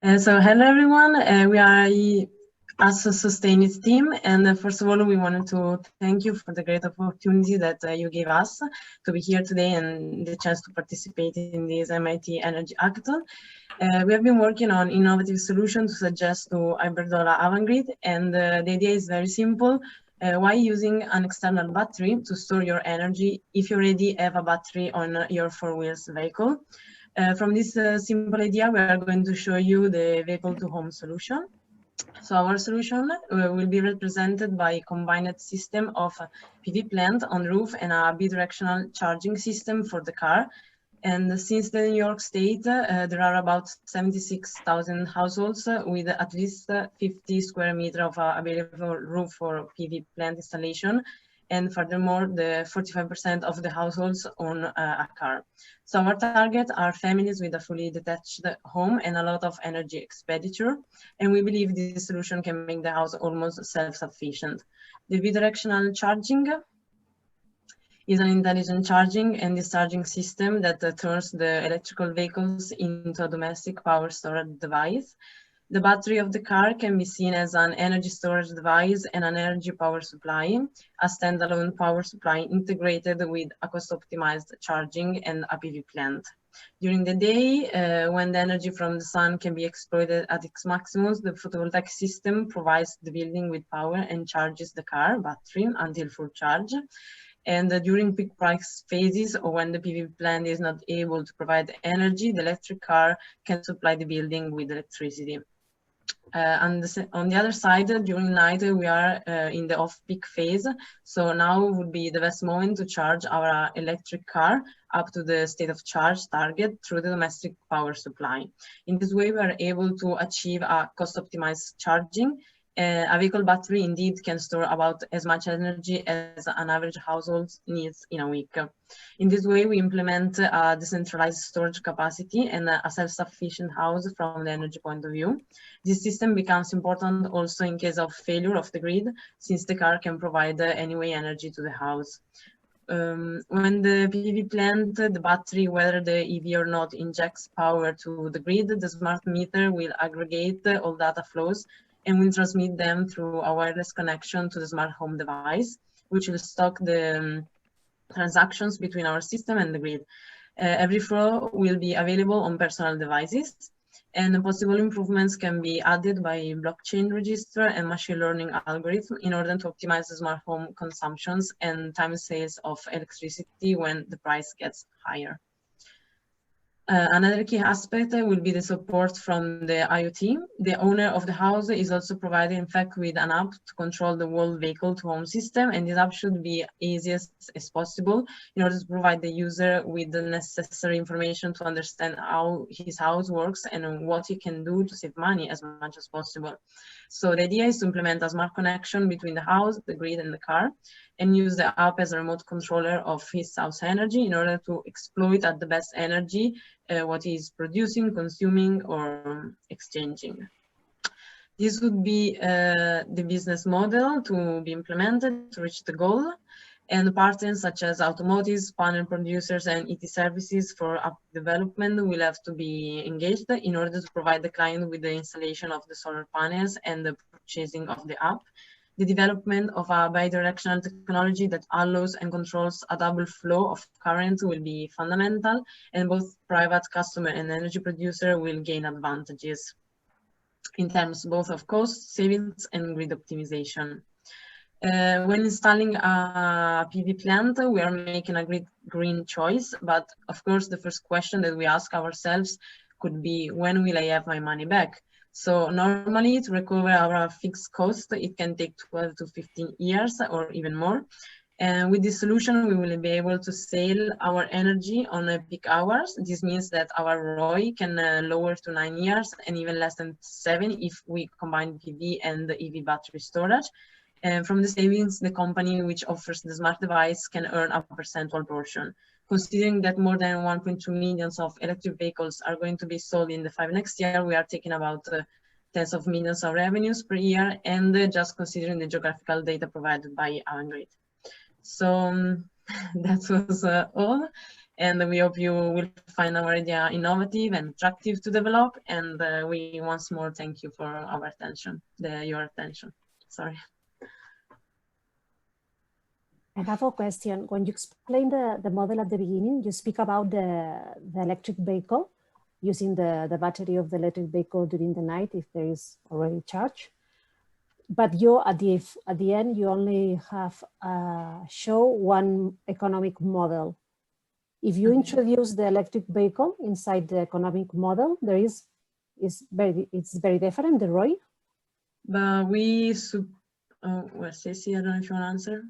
Hello everyone, we are as a USustainIT team, and first of all we wanted to thank you for the great opportunity that you gave us to be here today and the chance to participate in this MIT Energy Hackathon. We have been working on innovative solutions to suggest to Iberdrola Avangrid, and the idea is very simple. Why using an external battery to store your energy if you already have a battery on your four-wheels vehicle? From this simple idea, we are going to show you the vehicle-to-home solution. So our solution will be represented by a combined system of a PV plant on the roof and a bidirectional charging system for the car. And since the New York State, there are about 76,000 households with at least 50 square meters of available roof for PV plant installation. And furthermore, the 45% of the households own a car. So our target are families with a fully detached home and a lot of energy expenditure. And we believe this solution can make the house almost self-sufficient. The bidirectional charging is an intelligent charging and discharging system that turns the electrical vehicles into a domestic power storage device. The battery of the car can be seen as an energy storage device and an energy power supply, a standalone power supply integrated with a cost-optimized charging and a PV plant. During the day, when the energy from the sun can be exploited at its maximum, the photovoltaic system provides the building with power and charges the car battery until full charge. And during peak price phases or when the PV plant is not able to provide energy, the electric car can supply the building with electricity. On the other side, during night, we are in the off-peak phase. So now would be the best moment to charge our electric car up to the state of charge target through the domestic power supply. In this way, we are able to achieve a cost-optimized charging. A vehicle battery indeed can store about as much energy as an average household needs in a week. In this way, we implement a decentralized storage capacity and a self-sufficient house from the energy point of view. This system becomes important also in case of failure of the grid, since the car can provide anyway energy to the house. When the PV plant, the battery, whether the EV or not, injects power to the grid, the smart meter will aggregate all data flows and will transmit them through a wireless connection to the smart home device, which will stock the transactions between our system and the grid. Every flow will be available on personal devices, and possible improvements can be added by blockchain register and machine learning algorithm in order to optimize the smart home consumptions and time sales of electricity when the price gets higher. Another key aspect will be the support from the IoT. The owner of the house is also provided, in fact, with an app to control the whole vehicle-to-home system, and this app should be easiest as possible in order to provide the user with the necessary information to understand how his house works and what he can do to save money as much as possible. So the idea is to implement a smart connection between the house, the grid, and the car, and use the app as a remote controller of his house energy in order to exploit at the best energy what he's producing, consuming, or exchanging. This would be the business model to be implemented to reach the goal. And partners such as automotives, panel producers, and ET services for app development will have to be engaged in order to provide the client with the installation of the solar panels and the purchasing of the app. The development of a bidirectional technology that allows and controls a double flow of current will be fundamental, and both private customer and energy producer will gain advantages in terms both of cost savings and grid optimization. When installing a PV plant, we are making a green choice, but of course the first question that we ask ourselves could be, when will I have my money back? So normally to recover our fixed cost, it can take 12 to 15 years or even more. And with this solution, we will be able to sell our energy on peak hours. This means that our ROI can lower to 9 years and even less than 7 if we combine PV and the EV battery storage. And from the savings, the company which offers the smart device can earn a percentual portion. Considering that more than 1.2 million of electric vehicles are going to be sold in the next 5 years, we are taking about tens of millions of revenues per year, and just considering the geographical data provided by Avangrid. So that was all. And we hope you will find our idea innovative and attractive to develop. And we once more thank you for our attention, your attention. Sorry. I have a question. When you explain the model at the beginning, you speak about the electric vehicle, using the battery of the electric vehicle during the night if there is already charge. But you at the end, you only have show one economic model. If you introduce the electric vehicle inside the economic model, it's very different, the ROI. But we, well, Ceci, I don't know if you want to answer.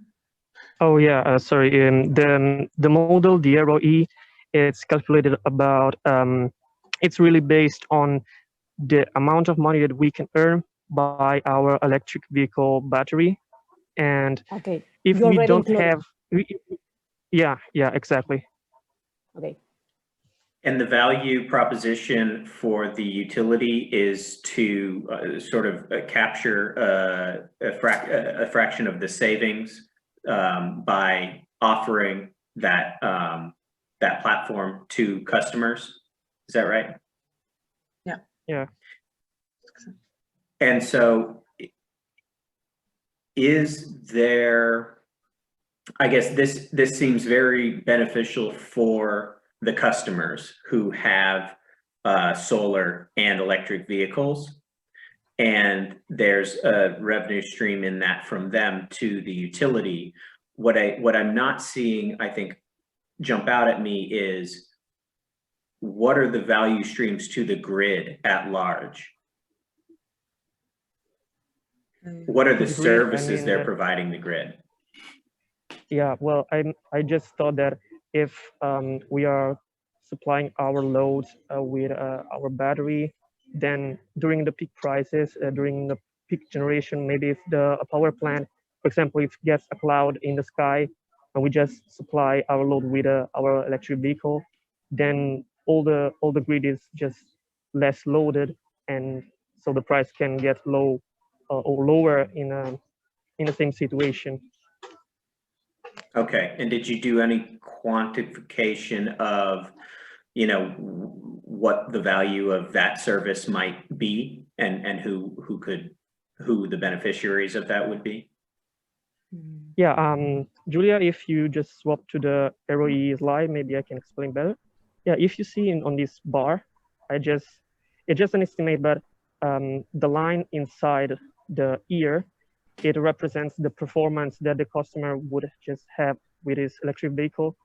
Oh yeah, sorry. The model, the ROE, it's calculated about. It's really based on the amount of money that we can earn by our electric vehicle battery, and okay, if we don't have, yeah, exactly. Okay. And the value proposition for the utility is to sort of capture a fraction of the savings by offering that that platform to customers. Is that right? Yeah. Yeah. And so, is there? I guess this seems very beneficial for the customers who have solar and electric vehicles, and there's a revenue stream in that from them to the utility. What I'm not seeing, I think, jump out at me is, what are the value streams to the grid at large? What are the services they're providing the grid? Yeah, well, I just thought that if we are supplying our loads with our battery, then during the peak prices, during the peak generation, maybe if the power plant, for example, if it gets a cloud in the sky and we just supply our load with our electric vehicle, then all the grid is just less loaded, and so the price can get low or lower in the same situation. Okay, and did you do any quantification of, you know, what the value of that service might be, and who the beneficiaries of that would be? Yeah, Julia, if you just swap to the ROE slide, maybe I can explain better. Yeah, if you see on this bar, it's just an estimate, but the line inside the ear, it represents the performance that the customer would just have with his electric vehicle.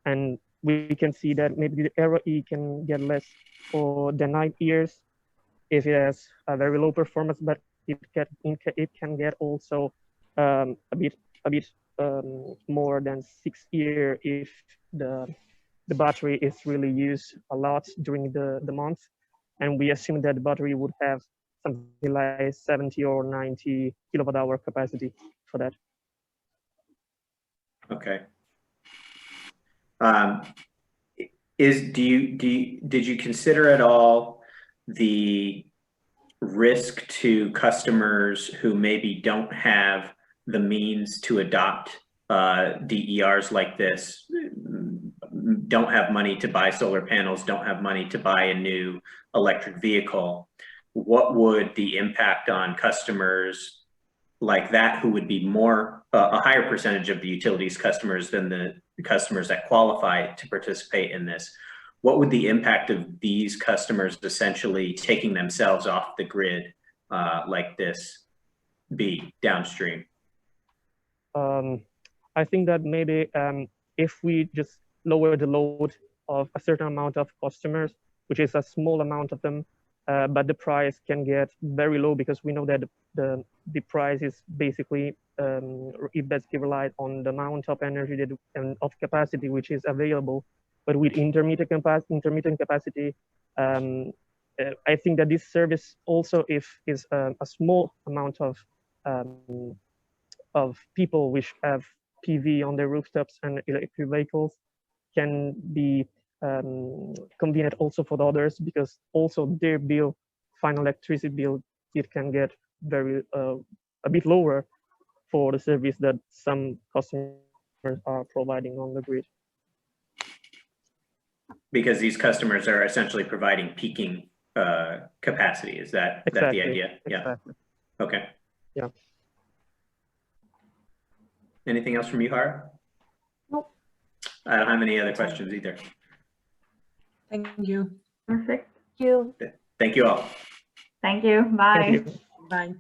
And we can see that maybe the ROE can get less for the 9 years if it has a very low performance, but it can get also a bit more than 6 years if the battery is really used a lot during the month. And we assume that the battery would have something like 70 or 90 kilowatt hour capacity for that. Okay. Did you consider at all the risk to customers who maybe don't have the means to adopt DERs like this, don't have money to buy solar panels, don't have money to buy a new electric vehicle? What would the impact on customers like that, who would be more a higher percentage of the utilities customers than the customers that qualify to participate in this? What would the impact of these customers essentially taking themselves off the grid like this be downstream? I think that maybe if we just lower the load of a certain amount of customers, which is a small amount of them, but the price can get very low, because we know that the price is basically it basically relies on the amount of energy that, and of capacity which is available. But with intermittent capacity, I think that this service also, if is a small amount of people which have PV on their rooftops and electric vehicles, can be convenient also for the others, because also their bill, final electricity bill, it can get very a bit lower for the service that some customers are providing on the grid. Because these customers are essentially providing peaking capacity. Is that Exactly. the idea? Yeah. Exactly. Okay. Yeah. Anything else from you, Hara? Nope. I don't have any other questions either. Thank you. Perfect. Thank you. Thank you all. Thank you. Bye. Thank you. Bye.